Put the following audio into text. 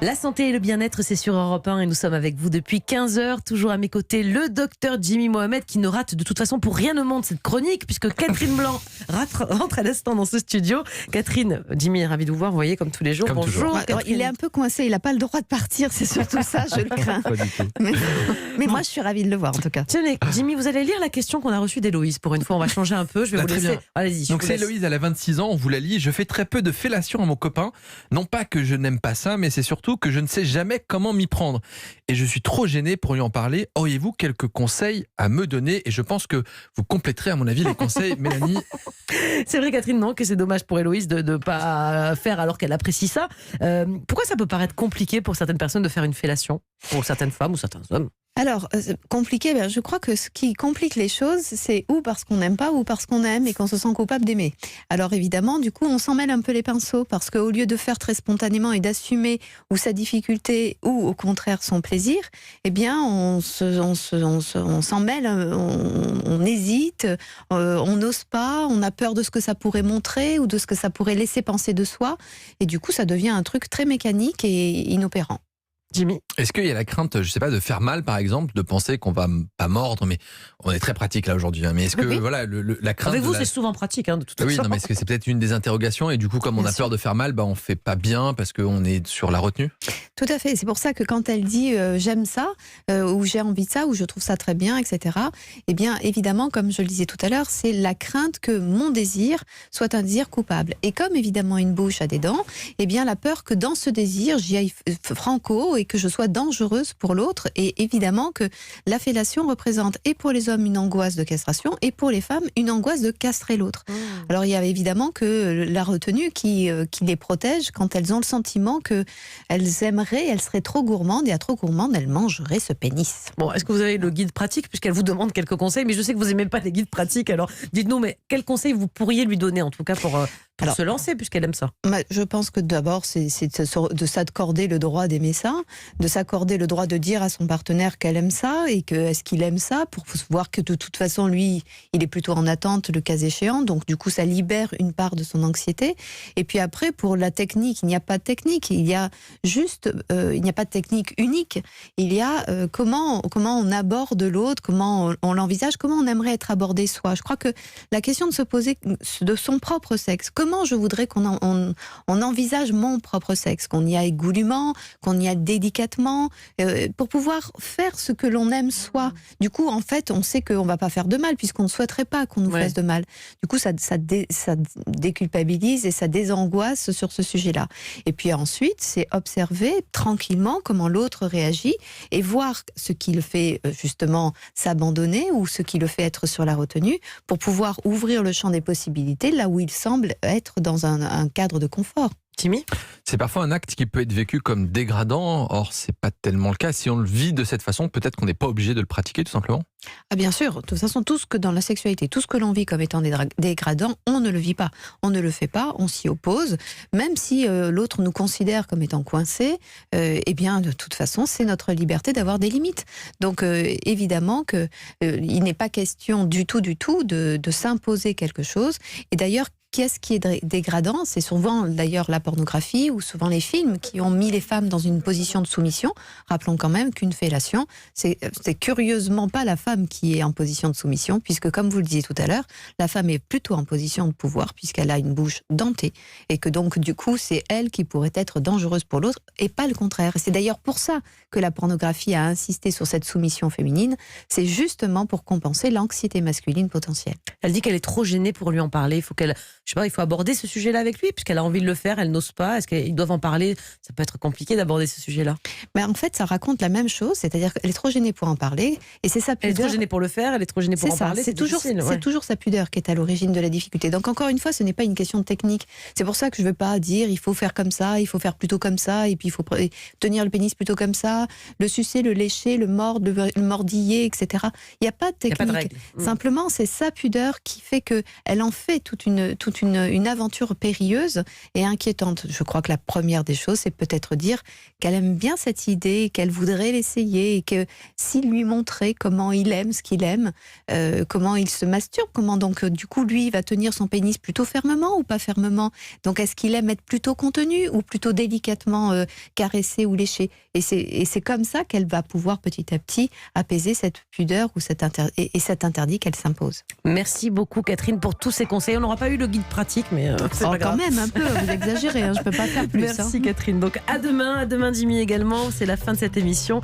La santé et le bien-être, c'est sur Europe 1 et nous sommes avec vous depuis 15 heures. Toujours à mes côtés, le docteur Jimmy Mohamed qui ne rate de toute façon pour rien au monde cette chronique puisque Catherine Blanc rentre à l'instant dans ce studio. Catherine, Jimmy est ravi de vous voir, vous voyez, comme tous les jours. Comme Bonjour. Il est un peu coincé, il n'a pas le droit de partir, c'est surtout ça, je le crains. Pas du tout. Mais moi, je suis ravie de le voir en tout cas. Tenez, Jimmy, vous allez lire la question qu'on a reçue d'Héloïse. Pour une fois, on va changer un peu. Je vais vous Très laisser. bien. Allez-y. Donc c'est Héloïse, elle a 26 ans, on vous la lit. Je fais très peu de fellation à mon copain. Non pas que je n'aime pas ça, mais c'est surtout que je ne sais jamais comment m'y prendre. Et je suis trop gêné pour lui en parler. Auriez-vous quelques conseils à me donner? Et je pense que vous compléterez à mon avis les conseils, Mélanie. C'est vrai, Catherine, non, que c'est dommage pour Héloïse de ne pas faire alors qu'elle apprécie ça. Pourquoi ça peut paraître compliqué pour certaines personnes de faire une fellation? Pour certaines femmes ou certains hommes? Alors, compliqué, je crois que ce qui complique les choses, c'est ou parce qu'on n'aime pas ou parce qu'on aime et qu'on se sent coupable d'aimer. Alors évidemment, du coup, on s'en mêle un peu les pinceaux parce qu'au lieu de faire très spontanément et d'assumer ou sa difficulté ou au contraire son plaisir, eh bien, on s'en mêle, on hésite, on n'ose pas, on a peur de ce que ça pourrait montrer ou de ce que ça pourrait laisser penser de soi. Et du coup, ça devient un truc très mécanique et inopérant. Jimmy? Est-ce qu'il y a la crainte, je sais pas, de faire mal par exemple, de penser qu'on va pas mordre, mais on est très pratique là aujourd'hui. Mais est-ce que Oui. voilà, la crainte Avec vous, de c'est souvent pratique, de toute Oui, façon. non, mais est-ce que c'est peut-être une des interrogations et du coup, comme on Bien a sûr. peur de faire mal, on fait pas bien parce qu'on est sur la retenue? Tout à fait. C'est pour ça que quand elle dit j'aime ça, ou j'ai envie de ça, ou je trouve ça très bien, etc., eh bien, évidemment, comme je le disais tout à l'heure, c'est la crainte que mon désir soit un désir coupable. Et comme évidemment une bouche a des dents, eh bien, la peur que dans ce désir, j'y aille franco et que je sois dangereuse pour l'autre. Et évidemment que la fellation représente et pour les hommes une angoisse de castration et pour les femmes une angoisse de castrer l'autre. Alors il y a évidemment que la retenue qui les protège quand elles ont le sentiment qu'elles aimeraient, elles seraient trop gourmandes et à trop gourmandes, elles mangeraient ce pénis. Bon, est-ce que vous avez le guide pratique puisqu'elle vous demande quelques conseils? Mais je sais que vous n'aimez pas les guides pratiques, alors dites-nous, mais quels conseils vous pourriez lui donner en tout cas pour Alors, se lancer puisqu'elle aime ça? Je pense que d'abord, c'est de s'accorder le droit d'aimer ça, de s'accorder le droit de dire à son partenaire qu'elle aime ça et que est-ce qu'il aime ça, pour voir que de toute façon, lui, il est plutôt en attente le cas échéant. Donc du coup, ça libère une part de son anxiété. Et puis après, pour la technique, il n'y a pas de technique. Il y a juste, il n'y a pas de technique unique. Il y a comment on aborde l'autre, comment on l'envisage, comment on aimerait être abordé soi. Je crois que la question de se poser de son propre sexe, comment je voudrais qu'on envisage mon propre sexe, qu'on y aille goulûment, qu'on y aille délicatement, pour pouvoir faire ce que l'on aime soi. Du coup, en fait, on sait qu'on ne va pas faire de mal, puisqu'on ne souhaiterait pas qu'on nous fasse de mal. Du coup, ça déculpabilise et ça désangoisse sur ce sujet-là. Et puis ensuite, c'est observer tranquillement comment l'autre réagit et voir ce qui le fait justement s'abandonner ou ce qui le fait être sur la retenue pour pouvoir ouvrir le champ des possibilités là où il semble être dans un cadre de confort. Jimmy? C'est parfois un acte qui peut être vécu comme dégradant. Or, c'est pas tellement le cas. Si on le vit de cette façon, peut-être qu'on n'est pas obligé de le pratiquer, tout simplement. Ah bien sûr, de toute façon, tout ce que dans la sexualité, tout ce que l'on vit comme étant dégradant, on ne le vit pas. On ne le fait pas, on s'y oppose. Même si l'autre nous considère comme étant coincés, eh bien, de toute façon, c'est notre liberté d'avoir des limites. Donc, évidemment il n'est pas question du tout de s'imposer quelque chose. Et d'ailleurs, qu'est-ce qui est dégradant? C'est souvent d'ailleurs la pornographie ou souvent les films qui ont mis les femmes dans une position de soumission. Rappelons quand même qu'une fellation, c'est curieusement pas la femme qui est en position de soumission, puisque comme vous le disiez tout à l'heure, la femme est plutôt en position de pouvoir puisqu'elle a une bouche dentée et que donc du coup c'est elle qui pourrait être dangereuse pour l'autre et pas le contraire. Et c'est d'ailleurs pour ça que la pornographie a insisté sur cette soumission féminine, c'est justement pour compenser l'anxiété masculine potentielle. Elle dit qu'elle est trop gênée pour lui en parler. Il faut aborder ce sujet-là avec lui, puisqu'elle a envie de le faire, elle n'ose pas. Est-ce qu'ils doivent en parler? Ça peut être compliqué d'aborder ce sujet-là. Mais en fait, ça raconte la même chose, c'est-à-dire qu'elle est trop gênée pour en parler, et c'est sa pudeur. Elle est trop gênée pour le faire, elle est trop gênée pour en parler. C'est toujours sa pudeur qui est à l'origine de la difficulté. Donc encore une fois, ce n'est pas une question de technique. C'est pour ça que je ne veux pas dire il faut faire comme ça, il faut faire plutôt comme ça, et puis il faut tenir le pénis plutôt comme ça, le sucer, le lécher, le mordre, le mordiller, etc. Il n'y a pas de technique. Il n'y a pas de règle. Simplement, c'est sa pudeur qui fait qu'elle en fait toute toute une aventure périlleuse et inquiétante. Je crois que la première des choses, c'est peut-être dire qu'elle aime bien cette idée, qu'elle voudrait l'essayer et que s'il lui montrait comment il aime ce qu'il aime, comment il se masturbe, comment donc du coup lui va tenir son pénis plutôt fermement ou pas fermement. Donc est-ce qu'il aime être plutôt contenu ou plutôt délicatement caressé ou léché. Et c'est comme ça qu'elle va pouvoir petit à petit apaiser cette pudeur ou cet interdit qu'elle s'impose. Merci beaucoup Catherine pour tous ces conseils. On n'aura pas eu le guide pratique, mais c'est pas grave. Quand même un peu, vous exagérez, hein, je peux pas faire plus. Merci Catherine. Donc à demain Jimmy également. C'est la fin de cette émission.